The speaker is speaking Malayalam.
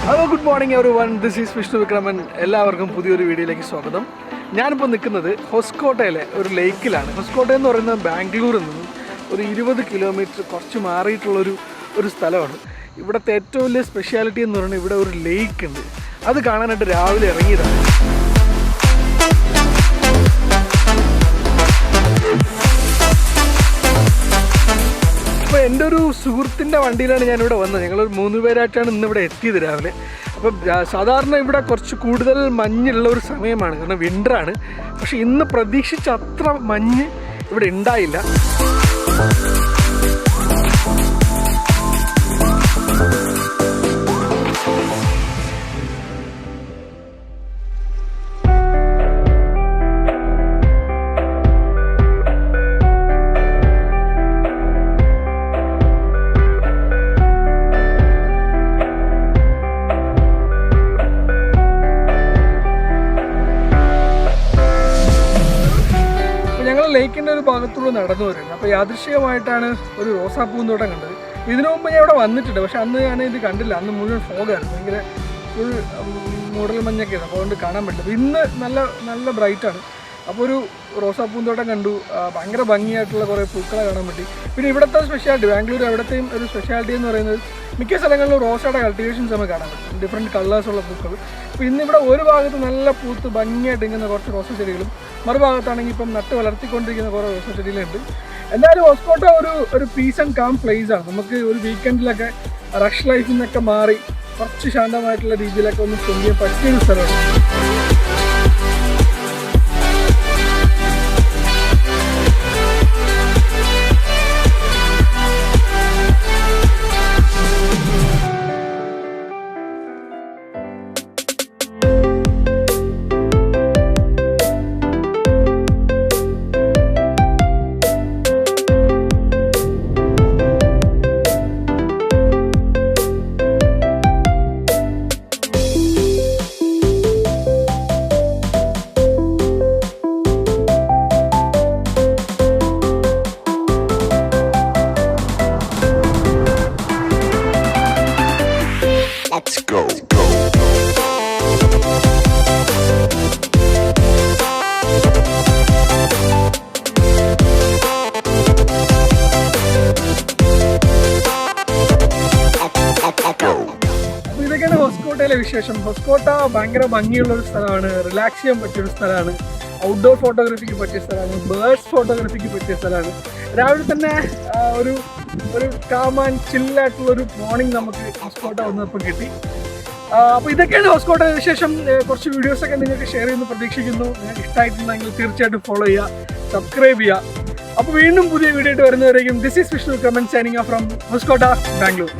Hello, good morning everyone. This is Vishnu Vikraman. എല്ലാവർക്കും പുതിയൊരു വീഡിയോയിലേക്ക് സ്വാഗതം. ഞാനിപ്പോൾ നിൽക്കുന്നത് ഹൊസ്കോട്ടയിലെ ഒരു ലേക്കിലാണ്. ഹൊസ്കോട്ടെ എന്ന് പറയുന്നത് ബാംഗ്ലൂരിൽ നിന്ന് ഒരു 20 കിലോമീറ്റർ കുറച്ച് മാറിയിട്ടുള്ളൊരു സ്ഥലമാണ്. ഇവിടുത്തെ ഏറ്റവും വലിയ സ്പെഷ്യാലിറ്റി എന്ന് പറയുന്നത് ഇവിടെ ഒരു ലേക്ക് ഉണ്ട്. അത് കാണാനായിട്ട് രാവിലെ ഇറങ്ങിയതാണ്. അപ്പോൾ എൻ്റെ ഒരു സുഹൃത്തിൻ്റെ വണ്ടിയിലാണ് ഞാനിവിടെ വന്നത്. ഞങ്ങളൊരു 3 പേരായിട്ടാണ് ഇന്നിവിടെ എത്തിയത് രാവിലെ. അപ്പം സാധാരണ ഇവിടെ കുറച്ച് കൂടുതൽ മഞ്ഞുള്ള ഒരു സമയമാണ്, കാരണം വിൻ്ററാണ്. പക്ഷേ ഇന്ന് പ്രതീക്ഷിച്ച അത്ര മഞ്ഞ് ഇവിടെ ഉണ്ടായില്ല. ലേക്കിൻ്റെ ഒരു ഭാഗത്തൂടെ നടന്നു വരുന്നത്. അപ്പോൾ യാദൃശ്ചികമായിട്ടാണ് ഒരു റോസാപ്പൂന്തോട്ടം കണ്ടത്. ഇതിനു മുമ്പ് ഞാൻ ഇവിടെ വന്നിട്ടുണ്ട്, പക്ഷെ അന്ന് ഞാൻ ഇത് കണ്ടില്ല. അന്ന് മുഴുവൻ ഫോഗായിരുന്നു, ഭയങ്കര ഫുൾ മൂടൽ മഞ്ഞൊക്കെ ആണ്, അപ്പോൾ അതുകൊണ്ട് കാണാൻ പറ്റില്ല. ഇന്ന് നല്ല ബ്രൈറ്റാണ്. അപ്പോൾ ഒരു റോസാപ്പൂന്തോട്ടം കണ്ടു, ഭയങ്കര ഭംഗിയായിട്ടുള്ള കുറേ പൂക്കളെ കാണാൻ പറ്റി. പിന്നെ ഇവിടുത്തെ സ്പെഷ്യാലിറ്റി, ബാംഗ്ലൂർ എവിടത്തെയും ഒരു സ്പെഷ്യാലിറ്റി എന്ന് പറയുന്നത് മിക്ക സ്ഥലങ്ങളിലും റോസയുടെ കൾട്ടിവേഷൻസ് നമുക്ക് കാണാൻ പറ്റും, ഡിഫറെൻറ്റ് കളേഴ്സുള്ള പൂക്കൾ. അപ്പോൾ ഇന്നിവിടെ ഒരു ഭാഗത്ത് നല്ല പൂത്ത് ഭംഗിയായിട്ട് ഇങ്ങനെ കുറച്ച് റോസ ചെടികളും, മറുഭാഗത്താണെങ്കിൽ ഇപ്പം നട്ട് വളർത്തിക്കൊണ്ടിരിക്കുന്ന കുറേ റോസ ചെടികളുണ്ട്. എന്തായാലും ഹൊസ്കോട്ടെ ഒരു പീസ് ആൻഡ് കാം പ്ലേസ് ആണ്. നമുക്ക് ഒരു വീക്കെൻഡിലൊക്കെ റഷ് ലൈഫിൽ നിന്നൊക്കെ മാറി കുറച്ച് ശാന്തമായിട്ടുള്ള രീതിയിലൊക്കെ ഒന്ന് സ്പെൻഡ് ചെയ്യാൻ പറ്റിയൊരു സ്ഥലമാണ്. Let's go. ഇതൊക്കെയാണ് ഹൊസ്കോട്ടയിലെ വിശേഷം. ഹൊസ്കോട്ട ഭയങ്കര ഭംഗിയുള്ളൊരു സ്ഥലമാണ്, റിലാക്സ് ചെയ്യാൻ പറ്റിയൊരു സ്ഥലമാണ്, ഔട്ട്ഡോർ ഫോട്ടോഗ്രാഫിക്ക് പറ്റിയ സ്ഥലമാണ്, ബേർഡ്സ് ഫോട്ടോഗ്രാഫിക്ക് പറ്റിയ സ്ഥലമാണ്. രാവിലെ തന്നെ ഒരു കാം ആൻഡ് ചില്ലായിട്ടുള്ളൊരു മോർണിംഗ് നമുക്ക് ഹൊസ്കോട്ട വന്നപ്പോൾ കിട്ടി. അപ്പോൾ ഇതൊക്കെയാണ് ഹൊസ്കോട്ട വിശേഷം. കുറച്ച് വീഡിയോസൊക്കെ നിങ്ങൾക്ക് ഷെയർ ചെയ്യുന്നു പ്രതീക്ഷിക്കുന്നു. നിങ്ങൾക്ക് ഇഷ്ടമായിട്ടുണ്ടെങ്കിൽ തീർച്ചയായിട്ടും ഫോളോ ചെയ്യുക, സബ്സ്ക്രൈബ് ചെയ്യുക. അപ്പോൾ വീണ്ടും പുതിയ വീഡിയോ ആയിട്ട് വരുന്നവരേക്കും this is Vishnu Vikraman signing off from Hoskote, Bangalore.